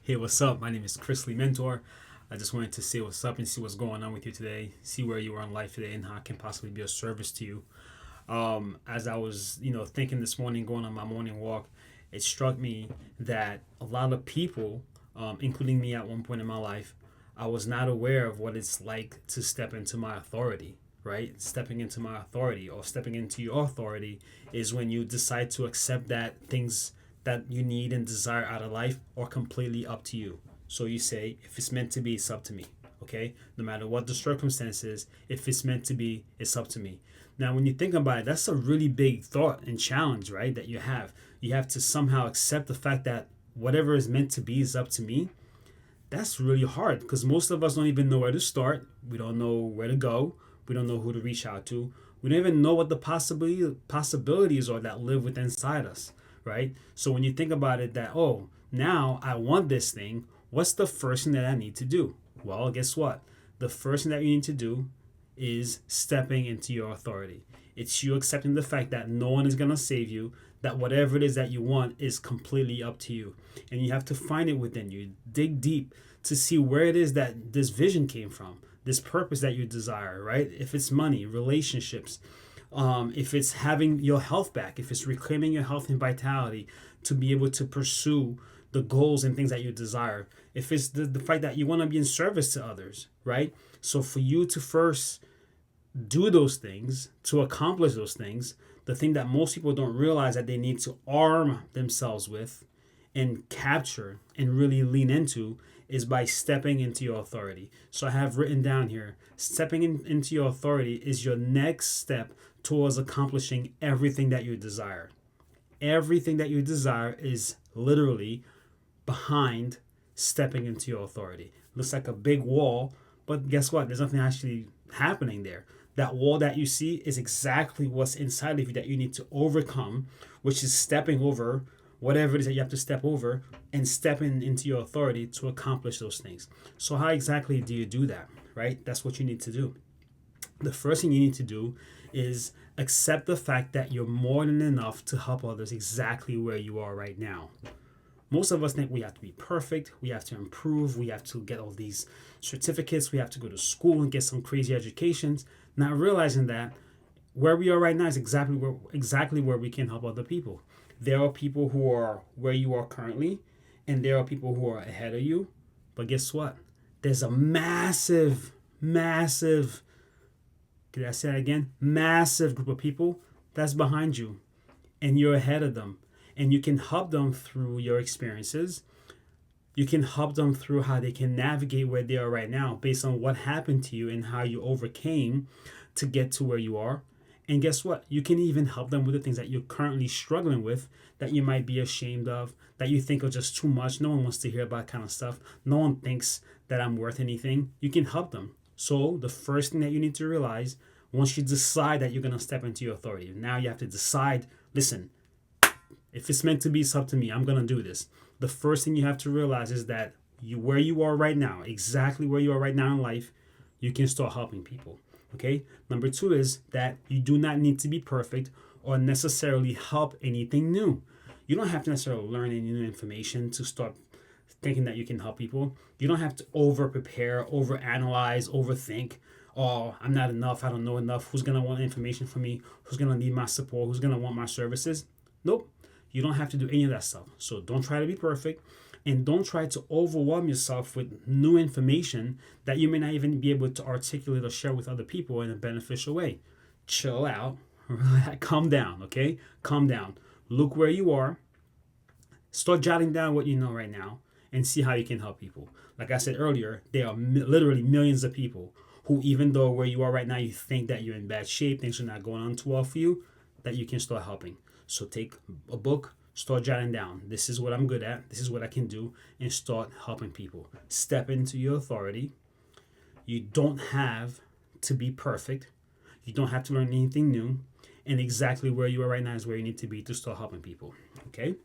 Hey, what's up? My name is Chris Lee Mentor. I just wanted to say what's up and see what's going on with you today, see where you are in life today, and how I can possibly be of service to you. As I was, thinking this morning, going on my morning walk, it struck me that a lot of people, including me at one point in my life, I was not aware of what it's like to step into my authority, right? Stepping into my authority or stepping into your authority is when you decide to accept that things that you need and desire out of life are completely up to you. So you say, if it's meant to be, it's up to me. Okay? No matter what the circumstances, if it's meant to be, it's up to me. Now, when you think about it, that's a really big thought and challenge, right? That you have. You have to somehow accept the fact that whatever is meant to be is up to me. That's really hard because most of us don't even know where to start. We don't know where to go. We don't know who to reach out to. We don't even know what the possibilities are that live within inside us, right? So when you think about it, that now I want this thing. What's the first thing that I need to do? Well, guess what? The first thing that you need to do is stepping into your authority. It's you accepting the fact that no one is going to save you, that whatever it is that you want is completely up to you. And you have to find it within you. Dig deep to see where it is that this vision came from, this purpose that you desire, right? If it's money, relationships, if it's having your health back, if it's reclaiming your health and vitality to be able to pursue the goals and things that you desire, if it's the fact that you want to be in service to others, right? So for you to first do those things, to accomplish those things, the thing that most people don't realize that they need to arm themselves with and capture and really lean into is by stepping into your authority. So I have written down here, into your authority is your next step towards accomplishing everything that you desire. Everything that you desire is literally behind stepping into your authority. Looks like a big wall, but guess what? There's nothing actually happening there. That wall that you see is exactly what's inside of you that you need to overcome, which is stepping over whatever it is that you have to step over and stepping into your authority to accomplish those things. So how exactly do you do that, right? That's what you need to do. The first thing you need to do is accept the fact that you're more than enough to help others exactly where you are right now. Most of us think we have to be perfect, we have to improve, we have to get all these certificates, we have to go to school and get some crazy educations, not realizing that where we are right now is exactly where we can help other people. There are people who are where you are currently, and there are people who are ahead of you. But guess what? There's a massive, did I say that again? Massive group of people that's behind you, and you're ahead of them. And you can help them through your experiences. You can help them through how they can navigate where they are right now based on what happened to you and how you overcame to get to where you are. And guess what? You can even help them with the things that you're currently struggling with, that you might be ashamed of, that you think are just too much. No one wants to hear about that kind of stuff. No one thinks that I'm worth anything. You can help them. So the first thing that you need to realize, once you decide that you're going to step into your authority, now you have to decide, listen, if it's meant to be, it's up to me. I'm going to do this. The first thing you have to realize is that where you are right now, exactly where you are right now in life, you can start helping people. Okay? Number two is that you do not need to be perfect or necessarily help anything new. You don't have to necessarily learn any new information to start thinking that you can help people. You don't have to over prepare, over analyze, overthink. Oh, I'm not enough. I don't know enough. Who's going to want information from me? Who's going to need my support? Who's going to want my services? Nope. You don't have to do any of that stuff. So don't try to be perfect, and don't try to overwhelm yourself with new information that you may not even be able to articulate or share with other people in a beneficial way. Chill out. Calm down, okay? Calm down. Look where you are. Start jotting down what you know right now and see how you can help people. Like I said earlier, there are literally millions of people who, even though where you are right now, you think that you're in bad shape, things are not going on too well for you, that you can start helping. So take a book, start jotting down. This is what I'm good at. This is what I can do, and start helping people. Step into your authority. You don't have to be perfect. You don't have to learn anything new. And exactly where you are right now is where you need to be to start helping people. Okay?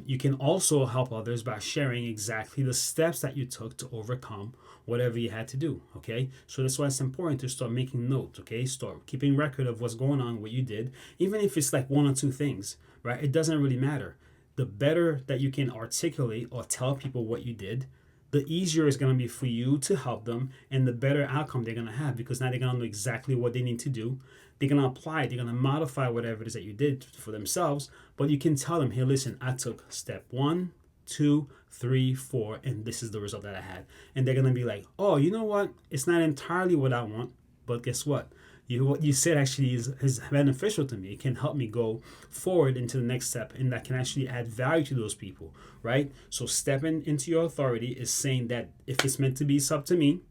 You can also help others by sharing exactly the steps that you took to overcome whatever you had to do. Okay, so that's why it's important to start making notes. Okay, start keeping record of what's going on, what you did, even if it's like one or two things, right? It doesn't really matter. the better that you can articulate or tell people what you did, the easier it's going to be for you to help them, and the better outcome they're going to have, because now they're going to know exactly what they need to do. They're going to apply it. They're going to modify whatever it is that you did for themselves. But you can tell them, hey, listen, I took step 1, 2, 3, 4, and this is the result that I had. And they're going to be like, oh, you know what? It's not entirely what I want, but guess what? What you said actually is beneficial to me. It can help me go forward into the next step, and that can actually add value to those people, right? So stepping into your authority is saying that if it's meant to be, it's up to me,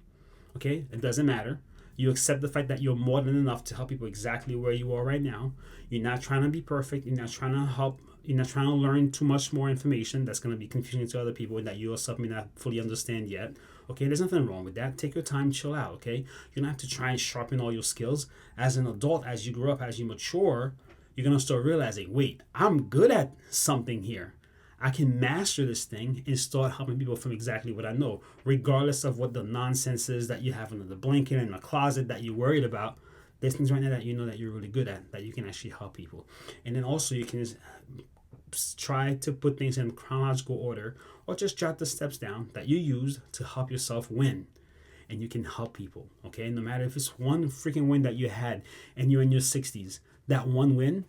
okay? It doesn't matter. You accept the fact that you're more than enough to help people exactly where you are right now. You're not trying to be perfect. You're not trying to help. You're not trying to learn too much more information that's going to be confusing to other people and that you yourself may not fully understand yet. Okay, there's nothing wrong with that. Take your time, chill out, okay? You don't have to try and sharpen all your skills. As an adult, as you grow up, as you mature, you're going to start realizing, wait, I'm good at something here. I can master this thing and start helping people from exactly what I know, regardless of what the nonsense is that you have under the blanket in the closet that you're worried about. There's things right now that you know that you're really good at, that you can actually help people. And then also you can try to put things in chronological order, or just jot the steps down that you use to help yourself win. And you can help people, okay? No matter if it's one freaking win that you had and you're in your 60s, that one win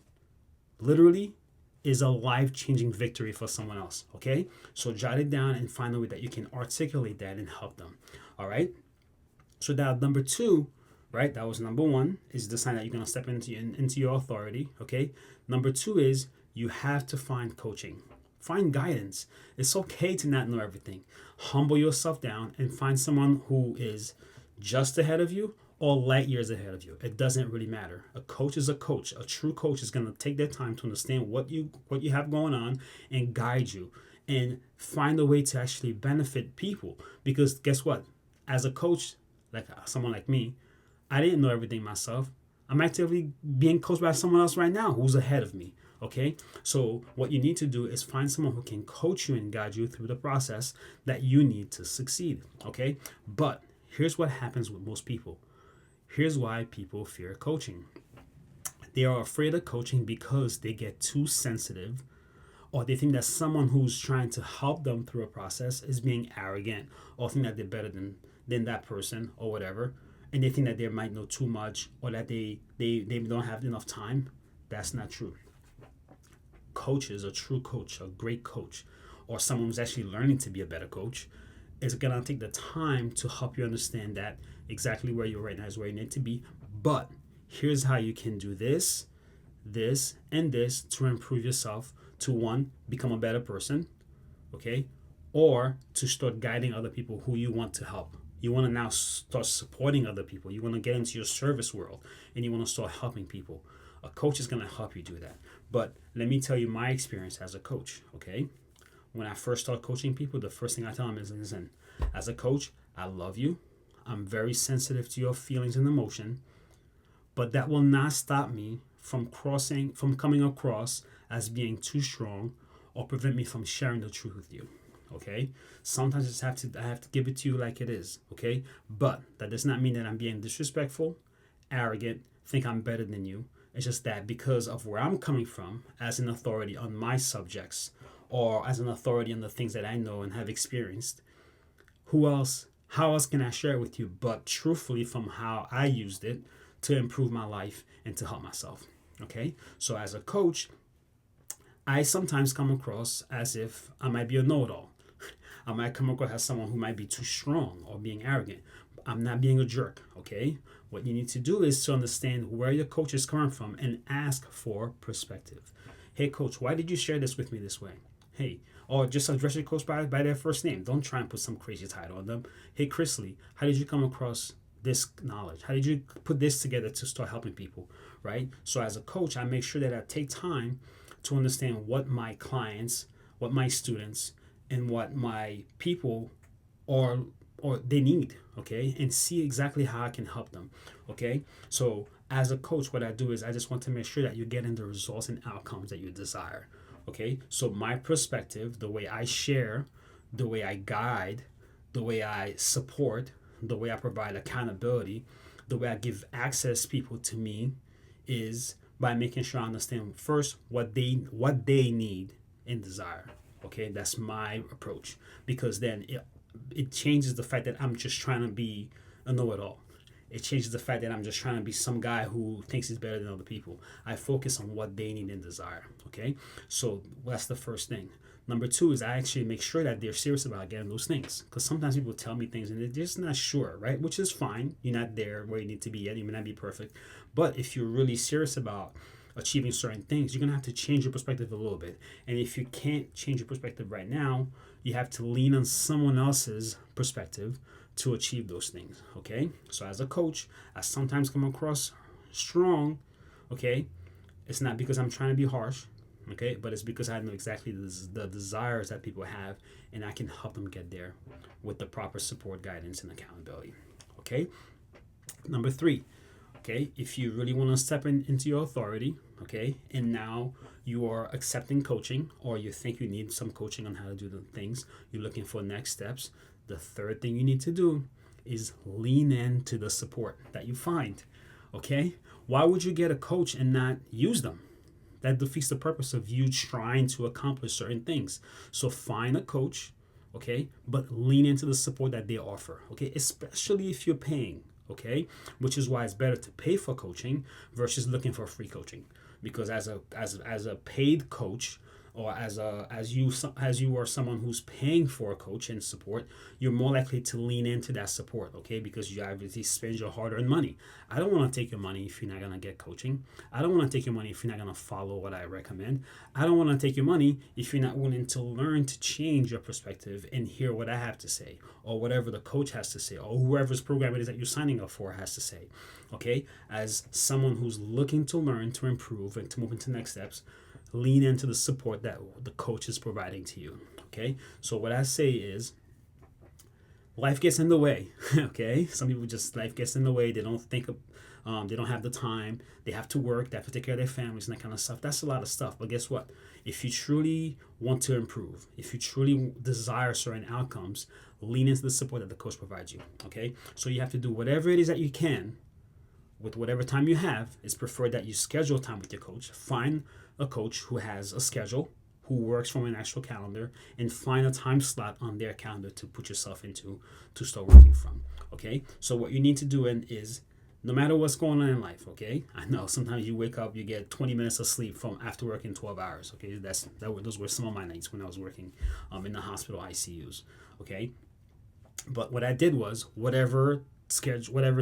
literally is a life-changing victory for someone else, okay? So jot it down and find a way that you can articulate that and help them, all right? So now number 2, right? That was number 1, is the sign that you're going to step into your authority, okay? Number 2 is you have to find coaching. Find guidance. It's okay to not know everything. Humble yourself down and find someone who is just ahead of you or light years ahead of you. It doesn't really matter. A coach is a coach. A true coach is going to take their time to understand what you have going on and guide you and find a way to actually benefit people. Because guess what? As a coach, like someone like me, I didn't know everything myself. I'm actively being coached by someone else right now who's ahead of me. Okay, so what you need to do is find someone who can coach you and guide you through the process that you need to succeed. Okay, but here's what happens with most people. Here's why people fear coaching. They are afraid of coaching because they get too sensitive, or they think that someone who's trying to help them through a process is being arrogant, or think that they're better than that person or whatever, and they think that they might know too much, or that they don't have enough time. That's not true. Coaches, a true coach, a great coach, or someone who's actually learning to be a better coach, is going to take the time to help you understand that exactly where you're right now is where you need to be. But here's how you can do this, and this to improve yourself to, 1, become a better person, okay? Or to start guiding other people who you want to help. You want to now start supporting other people. You want to get into your service world and you want to start helping people. A coach is going to help you do that. But let me tell you my experience as a coach, okay? When I first start coaching people, the first thing I tell them is, listen, as a coach, I love you. I'm very sensitive to your feelings and emotion, but that will not stop me from coming across as being too strong or prevent me from sharing the truth with you, okay? Sometimes I have to give it to you like it is, okay? But that does not mean that I'm being disrespectful, arrogant, think I'm better than you. It's just that because of where I'm coming from as an authority on my subjects, or as an authority on the things that I know and have experienced, how else can I share it with you but truthfully from how I used it to improve my life and to help myself, okay? So as a coach, I sometimes come across as if I might be a know-it-all. I might come across as someone who might be too strong or being arrogant. I'm not being a jerk, okay? What you need to do is to understand where your coach is coming from and ask for perspective. Hey, coach, why did you share this with me this way? Hey, or just address your coach by their first name. Don't try and put some crazy title on them. Hey, Chrisley, how did you come across this knowledge? How did you put this together to start helping people, right? So as a coach, I make sure that I take time to understand what my clients, what my students, and what my people are or they need, okay, and see exactly how I can help them, okay? So as a coach, what I do is I just want to make sure that you're getting the results and outcomes that you desire, okay? So my perspective, the way I share, the way I guide, the way I support, the way I provide accountability, the way I give access people to me is by making sure I understand first what they need, in desire. Okay, that's my approach, because then it changes the fact that I'm just trying to be a know-it-all. It changes the fact that I'm just trying to be some guy who thinks he's better than other people. I focus on what they need and desire. Okay, so that's the first thing. Number two is I actually make sure that they're serious about getting those things, because sometimes people tell me things and they're just not sure, right? Which is fine. You're not there where you need to be yet. You may not be perfect, but if you're really serious about achieving certain things, you're gonna have to change your perspective a little bit. And if you can't change your perspective right now, you have to lean on someone else's perspective to achieve those things. Okay, so as a coach, I sometimes come across strong. Okay, it's not because I'm trying to be harsh. Okay, but it's because I know exactly the desires that people have, and I can help them get there with the proper support, guidance, and accountability. Okay, number three. Okay, if you really want to step into your authority, okay, and now you are accepting coaching, or you think you need some coaching on how to do the things, you're looking for next steps, the third thing you need to do is lean into the support that you find. Okay, why would you get a coach and not use them? That defeats the purpose of you trying to accomplish certain things. So find a coach, okay, but lean into the support that they offer, okay, especially if you're paying, okay, which is why it's better to pay for coaching versus looking for free coaching. Because as a paid coach, or as you are someone who's paying for a coach and support, you're more likely to lean into that support, okay? Because you obviously spend your hard-earned money. I don't want to take your money if you're not gonna get coaching. I don't want to take your money if you're not gonna follow what I recommend. I don't want to take your money if you're not willing to learn to change your perspective and hear what I have to say, or whatever the coach has to say, or whoever's program it is that you're signing up for has to say, okay? As someone who's looking to learn, to improve, and to move into next steps, lean into the support that the coach is providing to you. Okay, so what I say is, life gets in the way. Okay, some people just, life gets in the way. They don't think of, they don't have the time. They have to work. They have to take care of their families and that kind of stuff. That's a lot of stuff. But guess what? If you truly want to improve, if you truly desire certain outcomes, lean into the support that the coach provides you. Okay, so you have to do whatever it is that you can with whatever time you have. It's preferred that you schedule time with your coach. Find a coach who has a schedule, who works from an actual calendar, and find a time slot on their calendar to put yourself into, to start working from. Okay, so what you need to do is, no matter what's going on in life, okay, I know sometimes you wake up, you get 20 minutes of sleep from after working 12 hours. Okay, those were some of my nights when I was working in the hospital ICUs. Okay, but what I did was, whatever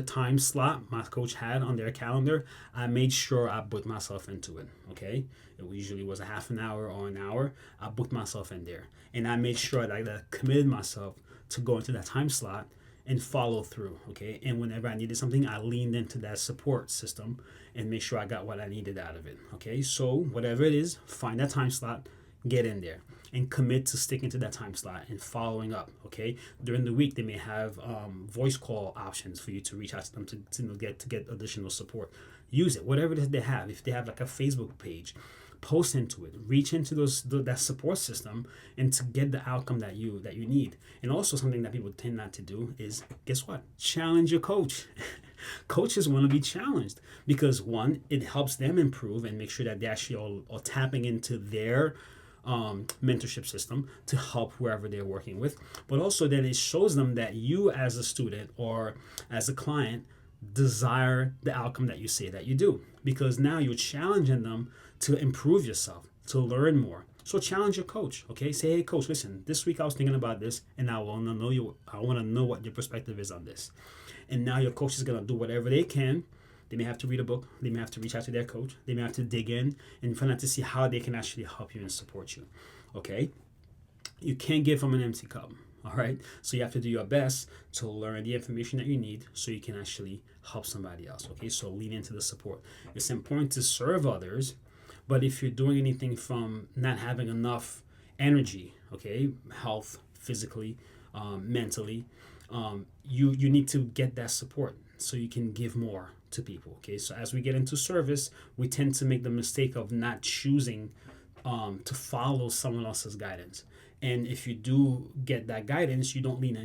time slot my coach had on their calendar, I made sure I booked myself into it. Okay, it usually was a half an hour or an hour. I booked myself in there, and I made sure that I committed myself to go into that time slot and follow through. Okay, and whenever I needed something, I leaned into that support system and make sure I got what I needed out of it. Okay, so whatever it is, find that time slot, get in there, and commit to sticking to that time slot and following up. Okay, during the week they may have voice call options for you to reach out to them to get additional support. Use it, whatever it is they have. If they have like a Facebook page, post into it, reach into that support system, and to get the outcome that you need. And also, something that people tend not to do is, guess what, challenge your coach. Coaches want to be challenged because, one, it helps them improve and make sure that they actually are tapping into their mentorship system to help whoever they're working with. But also then it shows them that you, as a student or as a client, desire the outcome that you say that you do, because now you're challenging them to improve yourself, to learn more. So challenge your coach. Okay, say, hey coach, listen, this week I was thinking about this, and I want to know what your perspective is on this. And now your coach is going to do whatever they can. They may have to read a book. They may have to reach out to their coach. They may have to dig in and find out to see how they can actually help you and support you. Okay? You can't give from an empty cup. All right? So you have to do your best to learn the information that you need so you can actually help somebody else. Okay? So lean into the support. It's important to serve others, but if you're doing anything from not having enough energy, okay, health, physically, mentally, you need to get that support so you can give more to people. Okay, so as we get into service, we tend to make the mistake of not choosing to follow someone else's guidance, And if you do get that guidance, you don't lean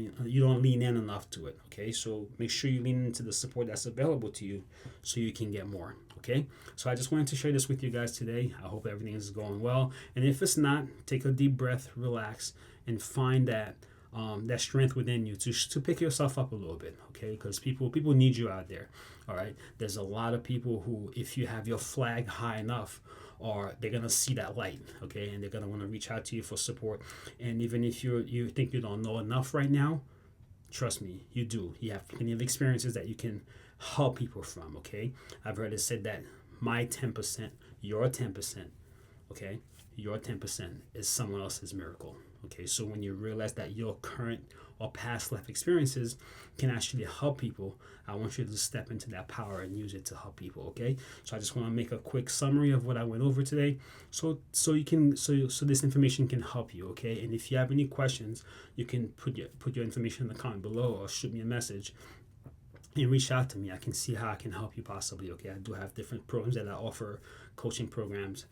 in enough to it. Okay, so make sure you lean into the support that's available to you, so you can get more. Okay, so I just wanted to share this with you guys today. I hope everything is going well, and if it's not, take a deep breath, relax, and find that strength within you to pick yourself up a little bit. Okay, because people need you out there. All right, there's a lot of people who, if you have your flag high enough, or they're gonna see that light, okay, and they're gonna want to reach out to you for support. And even if you think you don't know enough right now, trust me, you do. You have plenty of experiences that you can help people from. Okay, I've heard it said that my 10%, your 10%, okay, your 10% is someone else's miracle. Okay, so when you realize that your current or past life experiences can actually help people, I want you to step into that power and use it to help people. Okay, so I just want to make a quick summary of what I went over today, so this information can help you. Okay, and if you have any questions, you can put your information in the comment below, or shoot me a message and reach out to me. I can see how I can help you possibly. Okay, I do have different programs that I offer, coaching programs,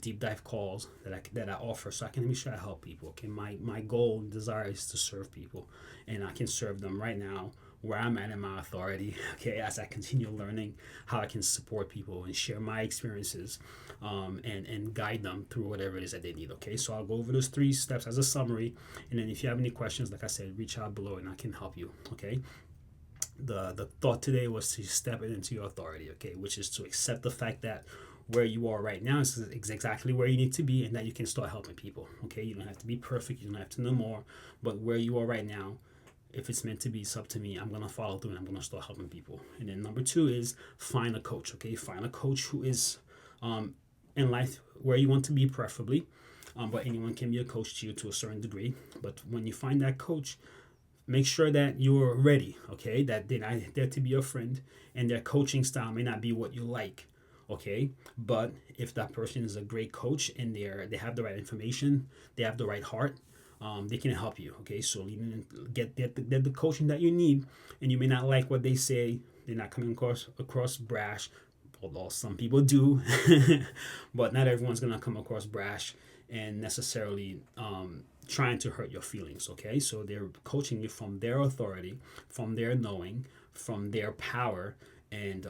deep dive calls that I offer, so I can make sure I help people. Okay, my goal and desire is to serve people, and I can serve them right now where I'm at in my authority. Okay, as I continue learning how I can support people and share my experiences, and guide them through whatever it is that they need. Okay, so I'll go over those 3 steps as a summary, and then if you have any questions, like I said, reach out below and I can help you. Okay, the thought today was to step into your authority, okay, which is to accept the fact that where you are right now is exactly where you need to be, and that you can start helping people. Okay, you don't have to be perfect, you don't have to know more, but where you are right now, if it's meant to be, it's up to me. I'm gonna follow through and I'm gonna start helping people. And then number 2 is find a coach. Okay, find a coach who is in life where you want to be, preferably, but anyone can be a coach to you to a certain degree. But when you find that coach, make sure that you're ready. Okay, that they're not there to be your friend, and their coaching style may not be what you like. Okay, but if that person is a great coach and they have the right information, they have the right heart, they can help you. Okay, so get the coaching that you need, and you may not like what they say. They're not coming across brash, although some people do, but not everyone's gonna come across brash and necessarily trying to hurt your feelings. Okay, so they're coaching you from their authority, from their knowing, from their power, and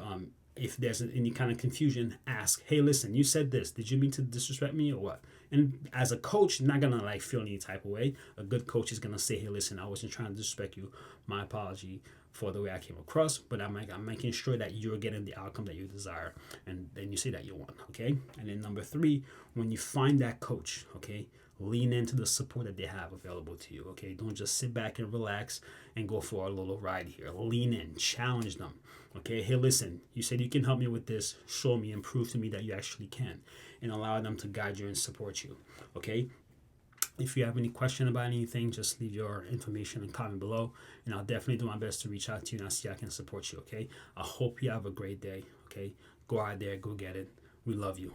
if there's any kind of confusion, ask, hey, listen, you said this, did you mean to disrespect me or what? And as a coach, not gonna like feel any type of way. A good coach is gonna say, hey, listen, I wasn't trying to disrespect you, my apology for the way I came across, but I'm making sure that you're getting the outcome that you desire, and then you say that you want. Okay, and then number 3, when you find that coach, okay, lean into the support that they have available to you. Okay, don't just sit back and relax and go for a little ride here. Lean in, challenge them. Okay, hey, listen, you said you can help me with this, show me and prove to me that you actually can, and allow them to guide you and support you. Okay, if you have any question about anything, just leave your information and comment below, and I'll definitely do my best to reach out to you and I'll see how I can support you. Okay, I hope you have a great day. Okay, go out there, go get it. We love you.